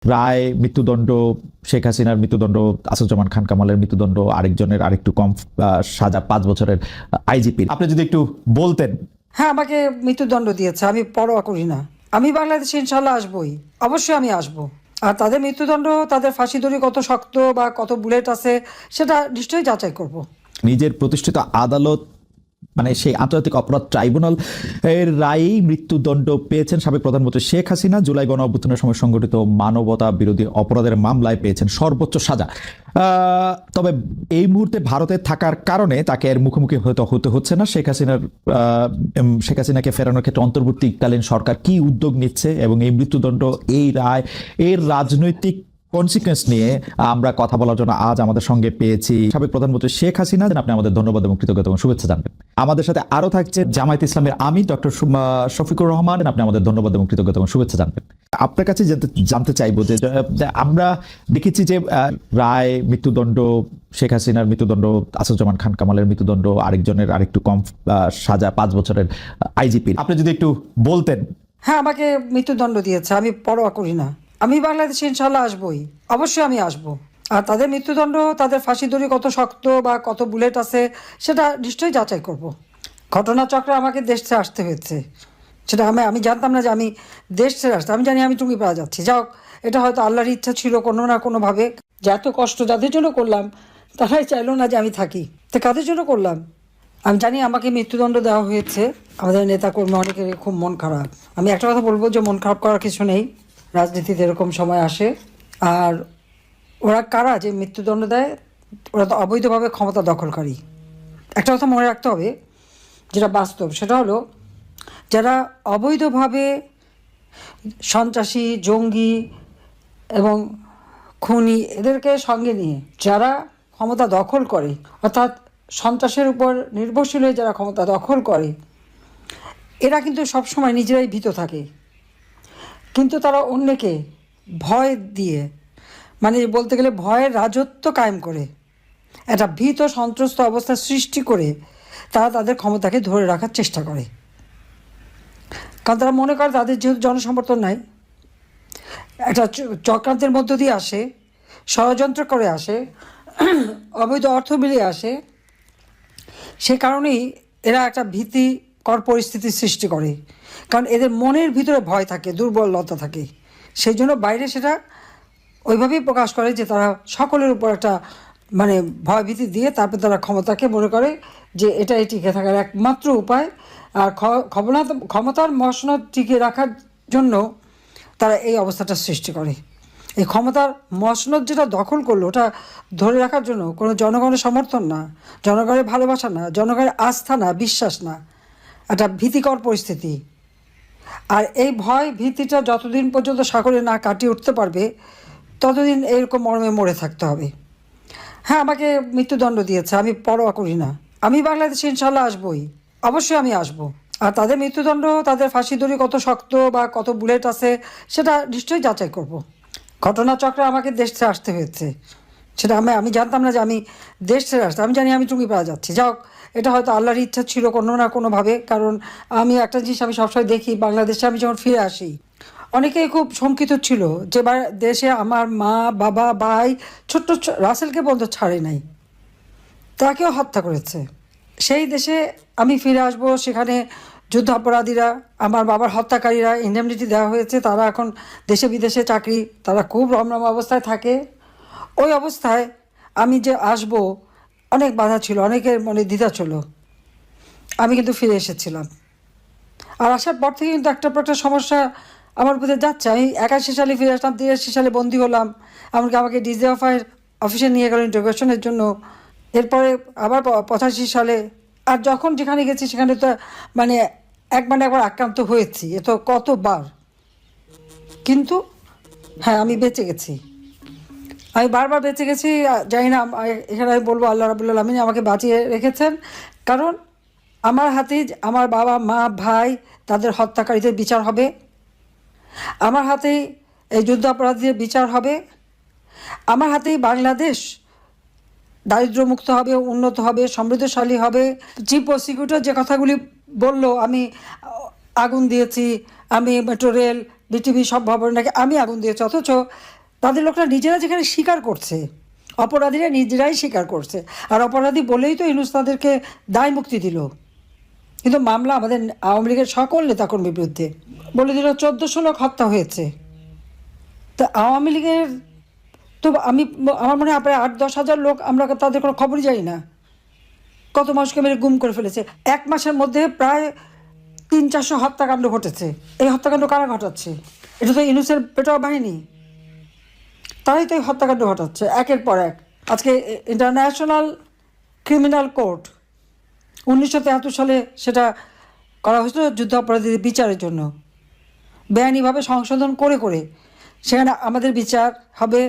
রায় মৃত্যুদণ্ড, শেখ হাসিনার মৃত্যুদণ্ড, আসাদুজ্জামান খান কামালের মৃত্যুদণ্ড, আরেকজনের আরেকটু কম সাজা 5 বছরের আইজিপি। আপনি যদি একটু বলতেন। হ্যাঁ, আমাকে মৃত্যুদণ্ড দিয়েছে, আমি পরোয়া করি না। আমি বাংলাদেশে ইনশাল্লাহ আসবই, অবশ্যই আমি আসবো। আর তাদের মৃত্যুদণ্ড, তাদের ফাঁসি দড়ি কত শক্ত বা কত বুলেট আছে সেটা নিশ্চয়ই যাচাই করব। নিজের প্রতিষ্ঠিত আদালত মানে সেই আন্তর্জাতিক অপরাধ ট্রাইব্যুনাল এর রায়েই মৃত্যুদণ্ড পেয়েছেন সাবেক প্রধানমন্ত্রী শেখ হাসিনা। জুলাই গণ অভ্যুত্থানের সময় সংঘটিত মানবতা বিরোধী অপরাধের মামলায় পেয়েছেন সর্বোচ্চ সাজা। তবে এই মুহূর্তে ভারতে থাকার কারণে তাকে এর মুখোমুখি হতে হচ্ছে না। শেখ হাসিনাকে ফেরানোর ক্ষেত্রে অন্তর্বর্তীকালীন সরকার কি উদ্যোগ নিচ্ছে এবং এই মৃত্যুদণ্ড, এই রায়, এর রাজনৈতিক কনসিকুয়েন্স নিয়ে আমরা কথা বলার জন্য আজ আমাদের সঙ্গে পেয়েছি সাবেক প্রধানমন্ত্রী শেখ হাসিনা। আপনি আমাদের ধন্যবাদ এবং কৃতজ্ঞতা এবং শুভেচ্ছা জানবেন। আমাদের সাথে আরো থাকছে জামায়াত ইসলামের আমির ডক্টর শফিকুর রহমান। আপনি আমাদের ধন্যবাদ এবং কৃতজ্ঞতা এবং শুভেচ্ছা জানবেন। আপনার কাছে জানতে চাইবো যে আমরা দেখেছি যে রায় মৃত্যুদণ্ড, শেখ হাসিনার মৃত্যুদণ্ড, আসাদুজ্জামান খান কামালের মৃত্যুদণ্ড, আরেকজনের আরেকটু কম সাজা 5 বছরের আইজিপি। আপনি যদি একটু বলতেন। হ্যাঁ, আমাকে মৃত্যুদণ্ড দিয়েছে, আমি পরোয়া করি না। আমি বাংলাদেশে ইনশাল্লাহ আসবই, অবশ্যই আমি আসবো। আর তাদের মৃত্যুদণ্ড, তাদের ফাঁসি দড়ি কত শক্ত বা কত বুলেট আছে সেটা নিশ্চয়ই যাচাই করব। ঘটনাচক্রে আমাকে দেশ ছেড়ে আসতে হয়েছে, সেটা আমি জানতাম না যে আমি দেশ ছেড়ে আসতে। আমি জানি আমি টুঙ্গিপাড়া যাচ্ছি। যাও, এটা হয়তো আল্লাহর ইচ্ছা ছিল কোনো না কোনোভাবে, যে এত কষ্ট যাদের জন্য করলাম তারাই চাইলো না যে আমি থাকি। তো কাদের জন্য করলাম? আমি জানি আমাকে মৃত্যুদণ্ড দেওয়া হয়েছে। আমাদের নেতাকর্মী অনেকের খুব মন খারাপ। আমি একটা কথা বলবো যে মন খারাপ করার কিছু নেই, রাজনীতিতে এরকম সময় আসে। আর ওরা কারা যে মৃত্যুদণ্ড দেয়? ওরা তো অবৈধভাবে ক্ষমতা দখলকারী। একটা কথা মনে রাখতে হবে, যেটা বাস্তব, সেটা হলো যারা অবৈধভাবে সন্ত্রাসী, জঙ্গি এবং খুনি এদেরকে সঙ্গে নিয়ে যারা ক্ষমতা দখল করে, অর্থাৎ সন্ত্রাসের উপর নির্ভরশীল হয়ে যারা ক্ষমতা দখল করে, এরা কিন্তু সবসময় নিজেরাই ভীত থাকে। কিন্তু তারা অন্যকে ভয় দিয়ে, মানে বলতে গেলে ভয়ের রাজত্ব কায়েম করে, একটা ভীত সন্ত্রস্ত অবস্থা সৃষ্টি করে তারা তাদের ক্ষমতাকে ধরে রাখার চেষ্টা করে। কারণ তারা মনে করে তাদের যেহেতু জনসমর্থন নাই, একটা চক্রান্তের মধ্য দিয়ে আসে, ষড়যন্ত্র করে আসে, অবৈধ অর্থ মিলিয়ে আসে, সে কারণেই এরা একটা ভীতিকর পরিস্থিতির সৃষ্টি করে। কারণ এদের মনের ভিতরে ভয় থাকে, দুর্বলতা থাকে, সেই জন্য বাইরে সেটা ওইভাবেই প্রকাশ করে যে তারা সকলের উপর একটা মানে ভয়ভীতি দিয়ে তারপর তারা ক্ষমতাকে মনে করে যে এটাই টিকে থাকার একমাত্র উপায়। আর ক্ষমতার মসনদ টিকে রাখার জন্য তারা এই অবস্থাটা সৃষ্টি করে। এই ক্ষমতার মসনদ যেটা দখল করলো, ওটা ধরে রাখার জন্য কোনো জনগণের সমর্থন না, জনগণের ভালোবাসা না, জনগণের আস্থা না, বিশ্বাস না, একটা ভীতিকর পরিস্থিতি। আর এই ভয় ভীতিটা যতদিন পর্যন্ত সাগরে না কাটিয়ে উঠতে পারবে ততদিন এরকম মর্মে মরে থাকতে হবে। হ্যাঁ, আমাকে মৃত্যুদণ্ড দিয়েছে, আমি পরোয়া করি না। আমি বাংলাদেশে ইনশাল্লাহ আসবই, অবশ্যই আমি আসবো। আর তাদের মৃত্যুদণ্ড, তাদের ফাঁসি দড়ি কত শক্ত বা কত বুলেট আছে সেটা নিশ্চয়ই যাচাই করব। ঘটনাচক্রে আমাকে দেশ ছেড়ে আসতে হয়েছে, সেটা আমি জানতাম না যে আমি দেশ ছেড়ে আসতে। আমি জানি আমি টুঙ্গিপাড়া যাচ্ছি। যাও, এটা হয়তো আল্লাহর ইচ্ছা ছিল কোনো না কোনোভাবে। কারণ আমি একটা জিনিস আমি সবসময় দেখি, বাংলাদেশে আমি যখন ফিরে আসি অনেকেই খুব শঙ্কিত ছিল যে দেশে আমার মা, বাবা, ভাই, ছোট্ট রাসেলকে পর্যন্ত ছাড়ে নাই, তাকেও হত্যা করেছে। সেই দেশে আমি ফিরে আসব, সেখানে যুদ্ধাপরাধীরা, আমার বাবার হত্যাকারীরা ইন্ডেমনিটি দেওয়া হয়েছে, তারা এখন দেশে বিদেশে চাকরি, তারা খুব রমরম অবস্থায় থাকে। ওই অবস্থায় আমি যে আসব, অনেক বাধা ছিল, অনেকের মনে দ্বিধা ছিল। আমি কিন্তু ফিরে এসেছিলাম। আর আসার পর থেকে কিন্তু একটা পর একটা সমস্যা আমার উপরে যাচ্ছে। আমি 81 সালে ফিরে আসলাম, 83 সালে বন্দী হলাম, এমনকি আমাকে ডিজিএফআইয়ের অফিসে নিয়ে গেল ইন্টারোগেশনের জন্য। এরপরে আবার 85 সালে, আর যখন যেখানে গেছি সেখানে তো মানে একবার আক্রান্ত হয়েছি, এ তো কতবার। কিন্তু হ্যাঁ, আমি বেঁচে গেছি, আমি বারবার বেঁচে গেছি। জানি না, এখানে আমি বলবো আল্লাহ রাব্বুল আলামিন আমাকে বাঁচিয়ে রেখেছেন। কারণ আমার হাতেই আমার বাবা, মা, ভাই, তাদের হত্যাকারীদের বিচার হবে। আমার হাতেই এই যুদ্ধাপরাধীদের বিচার হবে। আমার হাতেই বাংলাদেশ দারিদ্র্যমুক্ত হবে, উন্নত হবে, সমৃদ্ধশালী হবে। চিফ প্রসিকিউটর যে কথাগুলি বলল, আমি আগুন দিয়েছি, আমি মেট্রো রেল বিটিভি সব ভবনে নাকি আমি আগুন দিয়েছি, অথচ তাদের লোকরা নিজেরা যেখানে স্বীকার করছে, অপরাধীরা নিজেরাই স্বীকার করছে, আর অপরাধী বলেই তো ইউনূস তাদেরকে দায় মুক্তি দিল। কিন্তু মামলা আমাদের আওয়ামী লীগের সকল নেতাকর্মীর বিরুদ্ধে, বলে দিল 1400 লোক হত্যা হয়েছে। তা আওয়ামী লীগের তো আমার মনে হয় প্রায় 8-10 হাজার লোক, আমরা তাদের কোনো খবরই জানি না, কত মানুষকে মেরে গুম করে ফেলেছে। 1 মাসের মধ্যে প্রায় 300-400 হত্যাকাণ্ড ঘটেছে। এই হত্যাকাণ্ড কারা ঘটাচ্ছে? এটা তো ইউনূসের পেটোয়া বাহিনী, তারাই তো এই হত্যাকাণ্ড ঘটাচ্ছে একের পর এক। আজকে ইন্টারন্যাশনাল ক্রিমিনাল কোর্ট 1973 সালে সেটা করা হয়েছিল যুদ্ধ অপরাধীদের বিচারের জন্য, বেআইনিভাবে সংশোধন করে করে সেখানে আমাদের বিচার হবে,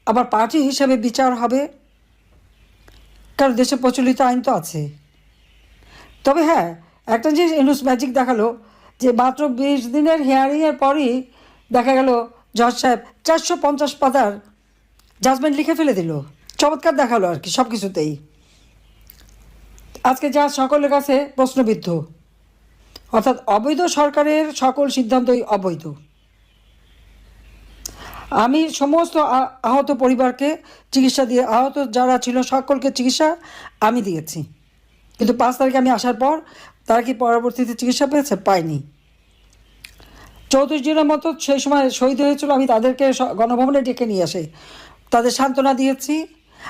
আবার পার্টি হিসেবে বিচার হবে, কারণ দেশে প্রচলিত আইন তো আছে। তবে হ্যাঁ, একটা জিনিস ইউনূস ম্যাজিক দেখালো যে মাত্র 20 দিনের হিয়ারিংয়ের পরই দেখা গেল জজ সাহেব 450 পাতার জাজমেন্ট লিখে ফেলে দিল। চমৎকার দেখালো আর কি সব কিছুতেই। আজকে যা সকলের কাছে প্রশ্নবিদ্ধ, অর্থাৎ অবৈধ সরকারের সকল সিদ্ধান্তই অবৈধ। আমি সমস্ত আহত পরিবারকে চিকিৎসা দিয়ে, আহত যারা ছিল সকলকে চিকিৎসা আমি দিয়েছি, কিন্তু 5 তারিখে আমি আসার পর তারা কি পরবর্তীতে চিকিৎসা পেয়েছে? পায়নি। 34 জনের মতো সেই সময় শহীদ হয়েছিল, আমি তাদেরকে গণভবনে ডেকে নিয়ে আসে তাদের সান্ত্বনা দিয়েছি।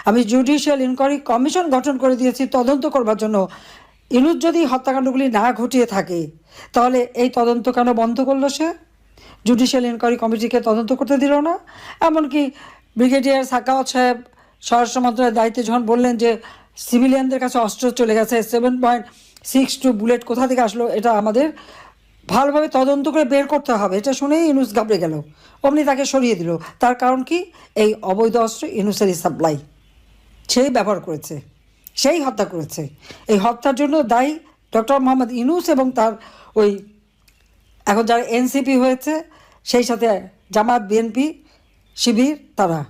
আমি জুডিশিয়াল ইনকোয়ারি কমিশন গঠন করে দিয়েছি তদন্ত করবার জন্য। ইউনূস যদি হত্যাকাণ্ডগুলি না ঘটিয়ে থাকে তাহলে এই তদন্ত কেন বন্ধ করলো সে? জুডিশিয়াল ইনকোয়ারি কমিটিকে তদন্ত করতে দিল না। এমনকি ব্রিগেডিয়ার সাখাওয়াত সাহেব স্বরাষ্ট্র মন্ত্রণালয়ের দায়িত্বে যখন বললেন যে সিভিলিয়ানদের কাছে অস্ত্র চলে গেছে, 7.62 বুলেট কোথা থেকে আসলো, এটা আমাদের ভালোভাবে তদন্ত করে বের করতে হবে, এটা শুনেই ইউনূস ঘাবড়ে গেল, অমনি তাকে সরিয়ে দিল। তার কারণ কি? এই অবৈধ অস্ত্র ইউনূসেরই সাপ্লাই, সেই ব্যবহার করেছে, সেই হত্যা করেছে। এই হত্যার জন্য দায়ী ডক্টর মোহাম্মদ ইউনূস এবং তার ওই এখন যারা এনসিপি হয়েছে, সেই সাথে জামাত, বিএনপি, শিবির, তারা।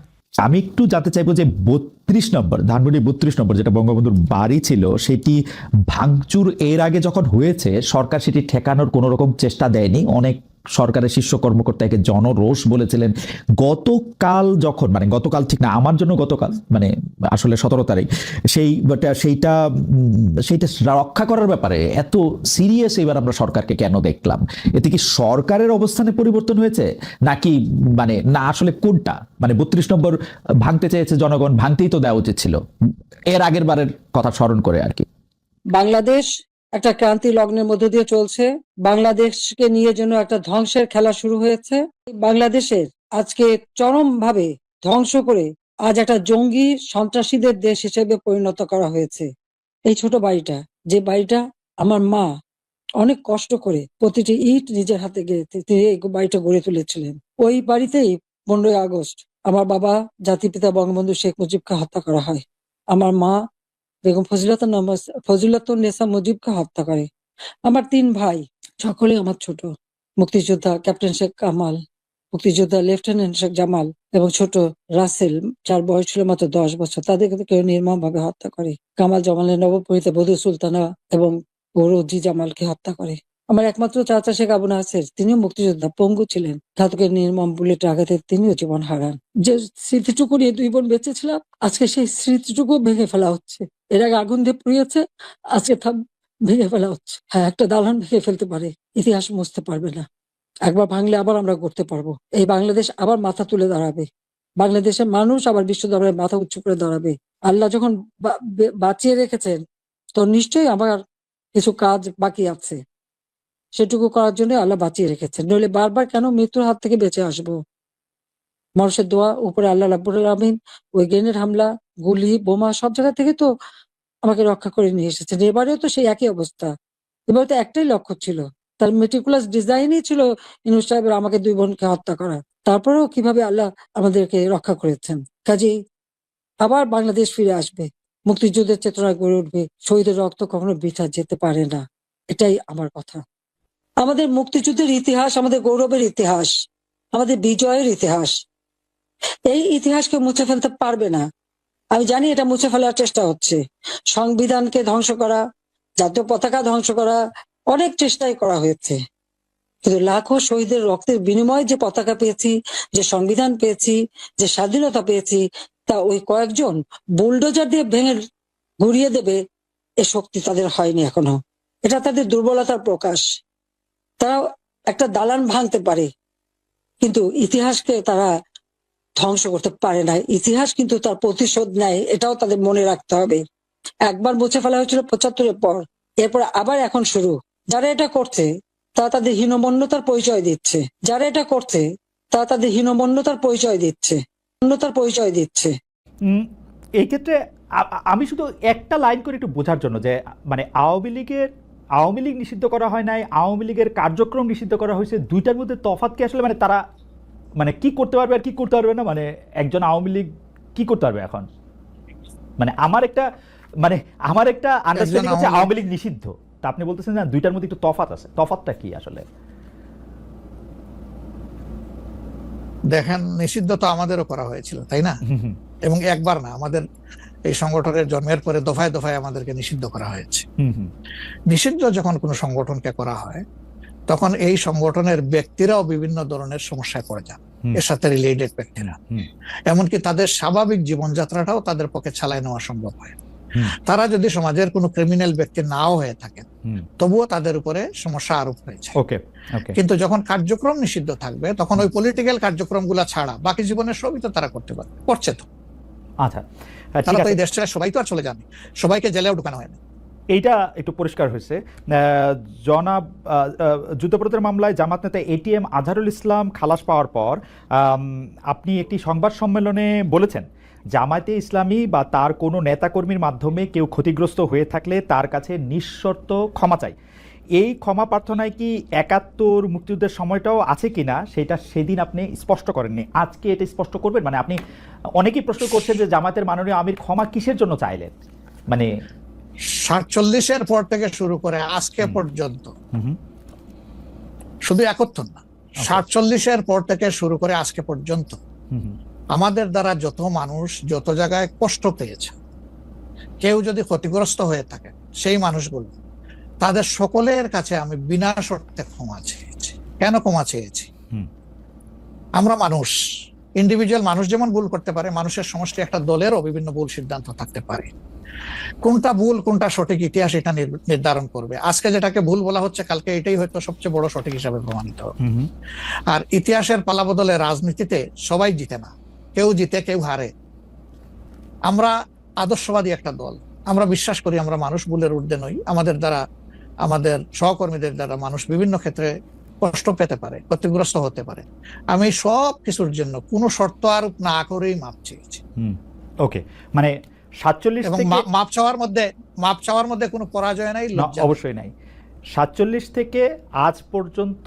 আমি একটু জানতে চাইবো যে 32 নম্বর ধানমন্ডি 32 নম্বর যেটা বঙ্গবন্ধুর বাড়ি ছিল, সেটি ভাঙচুর এর আগে যখন হয়েছে সরকার সেটি ঠেকানোর কোনো রকম চেষ্টা দেয়নি। অনেক সরকারের শীর্ষ কর্মকর্তাকে জনরোষ বলেছিলেন। গতকাল ঠিক না, আমার জন্য গতকাল মানে আসলে 17 তারিখ, সেইটা রক্ষা করার ব্যাপারে এত সিরিয়াস এবার আমরা সরকারকে কেন দেখলাম? এতে কি সরকারের অবস্থানে পরিবর্তন হয়েছে নাকি না আসলে কোনটা? 32 নম্বর ভাঙতে চেয়েছে জনগণ, ভাঙতেই তো দেওয়া উচিত ছিল এর আগের বারের কথা স্মরণ করে আর কি। বাংলাদেশ একটা ক্রান্তি লগ্নের মধ্য দিয়ে চলছে। বাংলাদেশকে নিয়ে যেন একটা ধ্বংসের খেলা শুরু হয়েছে। বাংলাদেশের আজকে চরমভাবে ধ্বংস করে আজ একটা জঙ্গি সন্ত্রাসীদের দেশ হিসেবে পরিণত করা হয়েছে। এই ছোট বাড়িটা, যে বাড়িটা আমার মা অনেক কষ্ট করে প্রতিটি ইট নিজের হাতে গেড়ে তিনি এই বাড়িটা গড়ে তুলেছিলেন, ওই বাড়িতেই 15ই আগস্ট আমার বাবা জাতিপিতা বঙ্গবন্ধু শেখ মুজিবকে হত্যা করা হয়। আমার মা বেগম ফজিলাতুন্নেসা মুজিবকে হত্যা করে। আমার 3 ভাই, সকলে আমার ছোট। মুক্তিযোদ্ধা ক্যাপ্টেন শেখ কামাল, মুক্তিযোদ্ধা লেফটেন্যান্ট শেখ জামাল এবং ছোট রাসেল, যার বয়স ছিল মাত্র 10 বছর, তাদেরকে কেউ নির্মমভাবে হত্যা করে। কামাল জামালের নবপরিণীতা বধূ সুলতানা এবং রোজি জামালকে হত্যা করে। আমার একমাত্র চাচা শেখ আবু নাসের, তিনিও মুক্তিযোদ্ধা, পঙ্গু ছিলেন, ঘাতকের নির্মম বুলেটের আঘাতে তিনিও জীবন হারান। যে স্মৃতিটুকু নিয়ে 2 বোন বেঁচে ছিলাম, আজকে সেই স্মৃতিটুকু ভেঙে ফেলা হচ্ছে। এর আগে আগুন দিয়ে পুড়িয়েছে, আজকে ভেঙে ফেলা হচ্ছে। হ্যাঁ, একটা দালান ভেঙে ফেলতে পারে, ইতিহাস মুছতে পারবে না। একবার ভাঙলে আবার আমরা করতে পারবো। এই বাংলাদেশ আবার মাথা তুলে দাঁড়াবে, বাংলাদেশের মানুষ আবার বিশ্ব দরবারে মাথা উঁচু করে দাঁড়াবে। আল্লাহ যখন বাঁচিয়ে রেখেছেন, তো নিশ্চয়ই আমার কিছু কাজ বাকি আছে, সেটুকু করার জন্য আল্লাহ বাঁচিয়ে রেখেছেন। নইলে বারবার কেন মৃত্যুর হাত থেকে বেঁচে আসবো? মানুষের দোয়া, উপরে আল্লাহ রাব্বুল আলামিন ওই গ্রেনেড হামলা, গুলি, বোমা সব জায়গা থেকে তো আমাকে রক্ষা করে নিয়ে এসেছেন। এবারেও তো সেই একই অবস্থা। এবারে তো একটাই লক্ষ্য ছিল, তার মেটিকুলাস ডিজাইনই ছিল ইউনূস সাহেবের আমাকে 2 বোনকে হত্যা করা। তারপরেও কিভাবে আল্লাহ আমাদেরকে রক্ষা করেছেন। কাজেই আবার বাংলাদেশ ফিরে আসবে, মুক্তিযুদ্ধের চেতনা গড়ে উঠবে, শহীদের রক্ত কখনো বৃথা যেতে পারে না, এটাই আমার কথা। আমাদের মুক্তিযুদ্ধের ইতিহাস আমাদের গৌরবের ইতিহাস, আমাদের বিজয়ের ইতিহাস। এই ইতিহাসকে মুছে ফেলতে পারবে না। আমি জানি এটা মুছে ফেলার চেষ্টা হচ্ছে, সংবিধানকে ধ্বংস করা, জাতীয় পতাকা ধ্বংস করা, অনেক চেষ্টাই করা হয়েছে। কিন্তু লাখো শহীদের রক্তের বিনিময়ে যে পতাকা পেয়েছি, যে সংবিধান পেয়েছি, যে স্বাধীনতা পেয়েছি, তা ওই কয়েকজন বুলডোজার দিয়ে ভেঙে গুড়িয়ে দেবে এ শক্তি তাদের হয়নি এখনো। এটা তাদের দুর্বলতার প্রকাশ। তারা একটা দালান ভাঙতে পারে, কিন্তু ইতিহাসকে তারা ধ্বংস করতে পারে না। ইতিহাস কিন্তু তার প্রতিশোধ নেয়, এটাও তাদের মনে রাখতে হবে। একবার মুছে ফেলা হয়েছিল ৭৫-এর পর, এরপর আবার এখন শুরু। যারা এটা করছে তারা তাদের হীনমন্যতার পরিচয় দিচ্ছে। যারা এটা করছে তারা তাদের হীনমন্যতার পরিচয় দিচ্ছে, পরিচয় দিচ্ছে। এই ক্ষেত্রে আমি শুধু একটা লাইন করে একটু বোঝার জন্য, যে মানে আওয়ামী লীগ নিষিদ্ধ করা হয় নাই, আওয়ামী লীগের কার্যক্রম নিষিদ্ধ করা হয়েছে, দুইটার মধ্যে তফাৎ কি আসলে? মানে তারা মানে কি করতে পারবে আর কি করতে পারবে না, মানে একজন আওয়ামী লীগ কি করতে পারবে এখন? মানে আমার একটা আন্ডারস্ট্যান্ডিং হচ্ছে আওয়ামী লীগ নিষিদ্ধ, তা আপনি বলতেছেন না দুইটার মধ্যে একটু তফাৎ আছে। তফাৎটা কি আসলে? দেখেন, নিষিদ্ধ তো আমাদেরও করা হয়েছিল, তাই না? এবং একবার না, আমাদের এই সংগঠনের জন্মের পরে দফায় দফায় আমাদেরকে নিষিদ্ধ করা হয়েছে। নিষিদ্ধ যখন কোনো সংগঠনকে করা হয়, তখন এই সংগঠনের ব্যক্তিরাও বিভিন্ন ধরনের সমস্যায় পড়ে যান, এর সাথে রিলেটেড ব্যক্তিরা। এমনকি তাদের স্বাভাবিক জীবনযাত্রাটাও তাদের পক্ষে চালায় নেওয়া সম্ভব হয়। তারা যদি সমাজের কোনো ক্রিমিনাল ব্যক্তি নাও হয়ে থাকেন, তবুও তাদের উপরে সমস্যা আরোপ হয়েছে। কিন্তু যখন কার্যক্রম নিষিদ্ধ থাকবে, তখন ওই পলিটিক্যাল কার্যক্রমগুলা ছাড়া বাকি জীবনের সবই তো তারা করতে পারবে, করছে তো। আচ্ছা, তারা তো এই দেশ ছেড়ে সবাই তো আর চলে যায়নি, সবাইকে জেলেও ঢুকানো হয়নি। এইটা একটু পরিষ্কার হয়েছে। জনাব যুদ্ধাপরাধের মামলায় জামাত নেতা এটিএম আজহারুল ইসলাম খালাস পাওয়ার পর আপনি একটি সংবাদ সম্মেলনে বলেছেন, জামায়াতে ইসলামী বা তার কোনো নেতাকর্মীর মাধ্যমে কেউ ক্ষতিগ্রস্ত হয়ে থাকলে তার কাছে নিঃশর্ত ক্ষমা চাই। এই ক্ষমা প্রার্থনায় কি ৭১ মুক্তিযুদ্ধের সময়টাও আছে কিনা সেটা সেদিন আপনি স্পষ্ট করেননি, আজকে এটা স্পষ্ট করবেন? মানে আপনি অনেকেই প্রশ্ন করছেন যে জামায়াতের মাননীয় আমির ক্ষমা কিসের জন্য চাইলেন? মানে ৪৭-এর পর থেকে শুরু করে আজকে পর্যন্ত, শুধু ৭১ না, ৪৭-এর পর থেকে শুরু করে আজকে পর্যন্ত আমাদের দ্বারা যত মানুষ যত জায়গায় কষ্ট পেয়েছে, কেউ যদি ক্ষতিগ্রস্ত হয়ে থাকে, সেই মানুষগুলো তাদের সকলের কাছে আমি বিনা শর্তে ক্ষমা চেয়েছি। কেন ক্ষমা চেয়েছি? আমরা মানুষ, ইন্ডিভিজুয়াল মানুষ যেমন ভুল করতে পারে, মানুষের সমষ্টি একটা দলেরও বিভিন্ন ভুল সিদ্ধান্ত থাকতে পারে। কোনটা ভুল কোনটা সঠিক ইতিহাস এটা নির্ধারণ করবে। আজকে যেটাকে ভুল বলা হচ্ছে, কালকে এটাই হয়তো সবচেয়ে বড় সঠিক হিসাবে প্রমাণিত হবে। আর ইতিহাসের পালাবদলে রাজনীতিতে সবাই জিতে না, কেউ জিতে কেউ হারে। আমরা আদর্শবাদী একটা দল, আমরা বিশ্বাস করি আমরা মানুষ, ভুলের ঊর্ধ্বে নই। আমাদের দ্বারা, আমাদের সহকর্মীদের দ্বারা মানুষ বিভিন্ন ক্ষেত্রে কষ্ট পেতে পারে, ক্ষতিগ্রস্ত হতে পারে। আমি সব কিছুর জন্য কোনো শর্ত আরোপ না করেই মাপ চেয়েছি। ওকে, মানে ৪৭ এবং মাপ চাওয়ার মধ্যে কোনো পরাজয় নাই, অবশ্যই নাই। ৪৭ থেকে আজ পর্যন্ত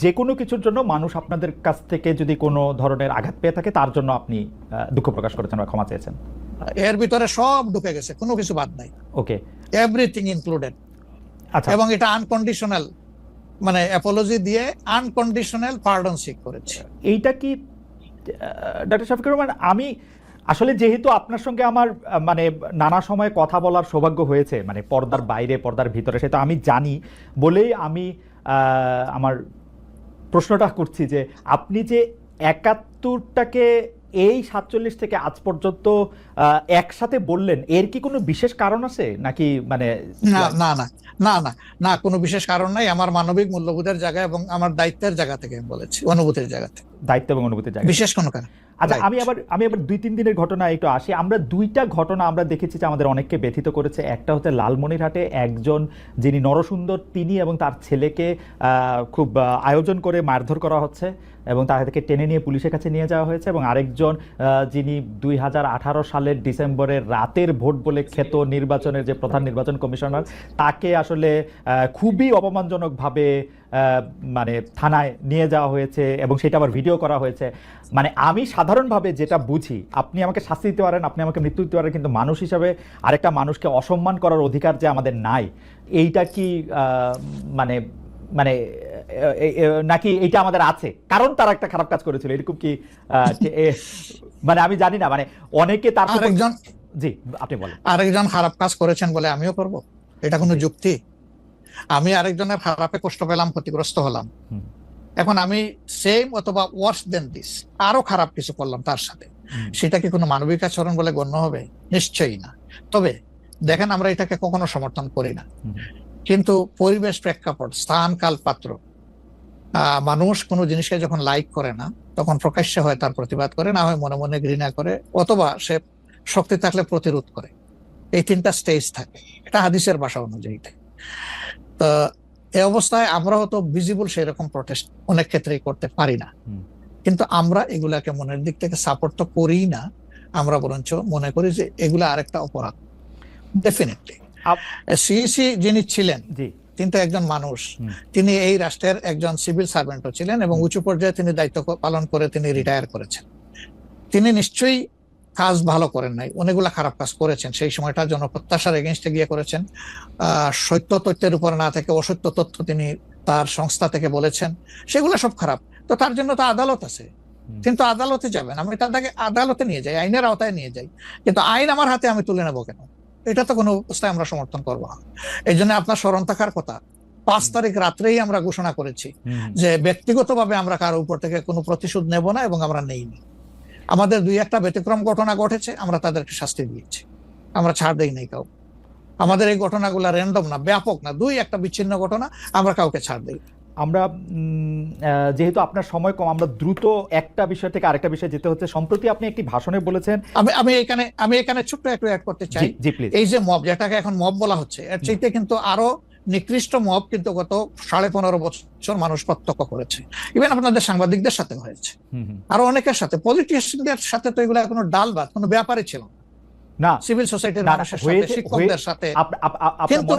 যে কোনো কিছুর জন্য মানুষ আপনাদের কাছ থেকে যদি কোনো ধরনের আঘাত পেয়ে থাকে, তার জন্য আপনি দুঃখ প্রকাশ করেছেন বা ক্ষমা চেয়েছেন। এর ভিতরে সব ঢুকে গেছে, কোনো কিছু বাদ নাই। ওকে, এভরিথিং ইনক্লুডেড। আচ্ছা, এবং এটা আনকন্ডিশনাল, মানে অ্যাপোলজি দিয়ে আনকন্ডিশনাল পার্ডন সিক করেছে। এইটা কি ডক্টর শফিকুর রহমান, আমি আসলে যেহেতু আপনার সঙ্গে আমার মানে নানা সময় কথা বলার সৌভাগ্য হয়েছে, মানে পর্দার বাইরে পর্দার ভিতরে, সেটা আমি জানি বলেই আমি আমার প্রশ্নটা করছি যে আপনি যে ৭১টাকে এই ৪৭ থেকে আজ পর্যন্ত একসাথে বললেন, এর কি কোনো বিশেষ কারণ আছে নাকি? মানে না না না না না না, কোনো বিশেষ কারণ নাই। আমার মানবিক মূল্যবোধের জায়গা এবং আমার দায়িত্বের জায়গা থেকে বলেছি, অনুভূতির জায়গা থেকে। দায়িত্ব এবং অনুভূতির জায়গা, বিশেষ কোনো কারণ। আচ্ছা, আমি আবার ২-৩ দিনের ঘটনা একটু আসি। আমরা দুইটা ঘটনা আমরা দেখেছি যে আমাদের অনেককে ব্যথিত করেছে। একটা হচ্ছে লালমনিরহাটে একজন যিনি নরসুন্দর, তিনি এবং তার ছেলেকে খুব আয়োজন করে মারধর করা হচ্ছে এবং তাদেরকে টেনে নিয়ে পুলিশের কাছে নিয়ে যাওয়া হয়েছে। এবং আরেকজন যিনি ২০১৮ সালের ডিসেম্বরের রাতের ভোট বলে খ্যাত নির্বাচনের যে প্রধান নির্বাচন কমিশনার, তাকে আসলে খুবই অপমানজনকভাবে মানে থানায় নিয়ে যাওয়া হয়েছে এবং সেটা আবার ভিডিও করা হয়েছে। মানে আমি সাধারণভাবে যেটা বুঝি, আপনি আমাকে শাস্তি দিতে পারেন, আপনি আমাকে মৃত্যু দিতে পারেন, কিন্তু মানুষ হিসাবে আরেকটা মানুষকে অসম্মান করার অধিকার যে আমাদের নাই, এইটা কি মানে মানে নাকি এইটা আমাদের আছে কারণ তারা একটা খারাপ কাজ করেছিল, এরকম কি? মানে আমি জানি না, মানে অনেকে তার আরেকজন, জি আপনি বলেন, আরেকজন খারাপ কাজ করেছেন বলে আমিও করব, এটা কোনো যুক্তি? আমি আরেকজনের খারাপে কষ্ট পেলাম, ক্ষতিগ্রস্ত হলাম, এখন আমি সেম অথবা ওয়ার্স দেন দিস আরো খারাপ কিছু করলাম তার সাথে, সেটা কি কোনো মানবিক আচরণ বলে গণ্য হবে? নিশ্চয়ই না। তবে দেখেন, আমরা এটাকে কখনো সমর্থন করি না, কিন্তু পরিবেশ, প্রেক্ষাপট, স্থান, কাল, পাত্র, মানুষ কোনো জিনিসকে যখন লাইক করে না তখন প্রকাশ্যে হয় তার প্রতিবাদ করে, না হয় মনে মনে ঘৃণা করে, অথবা সে শক্তি থাকলে প্রতিরোধ করে। এই তিনটা স্টেজ থাকে, এটা হাদিসের ভাষা অনুযায়ী। তো এই অবস্থায় আমরা হয়তো ভিজিবল সেরকম প্রটেস্ট অনেক ক্ষেত্রেই করতে পারি না, কিন্তু আমরা এগুলাকে মনের দিক থেকে সাপোর্ট তো করি না, আমরা বরঞ্চ মনে করি যে এগুলা আরেকটা অপরাধ। ডেফিনেটলি সিইসি যিনি ছিলেন তিনি তো একজন মানুষ, তিনি এই রাষ্ট্রের একজন সিভিল সার্ভেন্টও ছিলেন এবং উঁচু পর্যায়ে তিনি দায়িত্ব পালন করে তিনি রিটায়ার করেছেন। তিনি নিশ্চয়ই কাজ ভালো করেন নাই, অনেকগুলা খারাপ কাজ করেছেন। সেই সময়টা জনপ্রত্যাশার এগেইনস্টে গিয়ে করেছেন, সত্য তথ্যের উপর না থেকে অসত্য তথ্য তিনি তার সংস্থা থেকে বলেছেন, সেগুলো সব খারাপ। তো তার জন্য তো আদালত আছে, কিন্তু আদালতে যাবেন, আমি তাকে আদালতে নিয়ে যাই, আইনের আওতায় নিয়ে যাই, কিন্তু আইন আমার হাতে আমি তুলে নেবো কেন? এটা তো কোনো অবস্থায় আমরা সমর্থন করবো না। এই জন্য আপনার স্মরণ থাকার কথা, 5 তারিখ রাত্রেই আমরা ঘোষণা করেছি যে ব্যক্তিগতভাবে আমরা কারো উপর থেকে কোনো প্রতিশোধ নেব না, এবং আমরা নেইনি। আমাদের 2-1টা ব্যতিক্রম ঘটনা ঘটেছে, আমরা তাদেরকে শাস্তি দিয়েছি, আমরা ছাড় দেই নাই কাউ। আমাদের এই ঘটনাগুলো র্যান্ডম না, ব্যাপক না, 2-1টা বিচ্ছিন্ন ঘটনা, আমরা কাউকে ছাড় দেই। আমরা যেহেতু আপনার সময় কম, আমরা দ্রুত একটা বিষয় থেকে আরেকটা বিষয়ে যেতে হচ্ছে। সম্প্রতি আপনি একটি ভাষণে বলেছেন, আমি এখানে ছোট্ট একটু অ্যাড করতে চাই। এই যে মব, যেটাকে এখন মব বলা হচ্ছে, এর চাইতে কিন্তু আরো নিকৃষ্ট মব কিন্তু গত 15.5 বছর মানুষ প্রত্যক্ষ করেছে। ইভেন আপনাদের সাংবাদিকদের সাথে হয়েছে, আরো অনেকের সাথে, পলিটিশিয়ানদের সাথে তো এগুলো কোনো ডাল ভাত, কোনো ব্যাপারই ছিল না, সিভিল সোসাইটির মানুষের সাথে, শিক্ষকদের সাথে। কিন্তু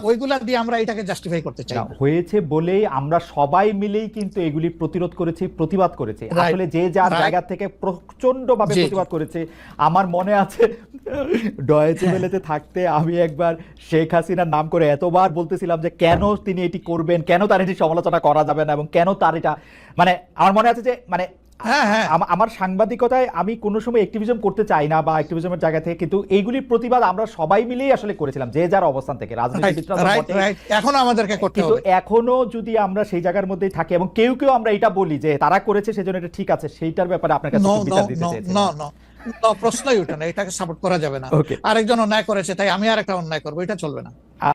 ওইগুলা দিয়ে আমরা এটাকে জাস্টিফাই করতে চাই হয়েছে বলেই আমরা সবাই মিলেই কিন্তু এগুলি প্রতিরোধ করেছি, প্রতিবাদ করেছি। আসলে যে যার জায়গা থেকে প্রচন্ড ভাবে প্রতিবাদ করেছে। আমার মনে আছে ডয়েচে ওয়েলেতে থাকতে আমি একবার শেখ হাসিনার নাম করে এতবার বলতেছিলাম যে কেন তিনি এটি করবেন, কেন তার এটি সমালোচনা করা যাবে না, এবং কেন তার এটা, মানে আমার মনে আছে যে মানে আমার সাংবাদিকতায় আমি কোনো সময় অ্যাক্টিভিজম করতে চাই না বা অ্যাক্টিভিজমের জায়গা থেকে, কিন্তু এইগুলির প্রতিবাদ আমরা সবাই মিলেই আসলে করেছিলাম, যে যার অবস্থান থেকে। এখনো আমাদেরকে করতে হবে, এখনো যদি আমরা সেই জায়গার মধ্যেই থাকি এবং কেউ কেউ আমরা এটা বলি যে তারা করেছে সেজন্য এটা ঠিক আছে, সেইটার ব্যাপারে আপনার কাছে বিচার দিতে চাইছি। প্রশ্নই ওঠে না, এটাকে সাপোর্ট করা যাবে না। আরেকজন অন্যায় করেছে তাই আমি আরেকটা অন্যায় করবো, এটা চলবে না।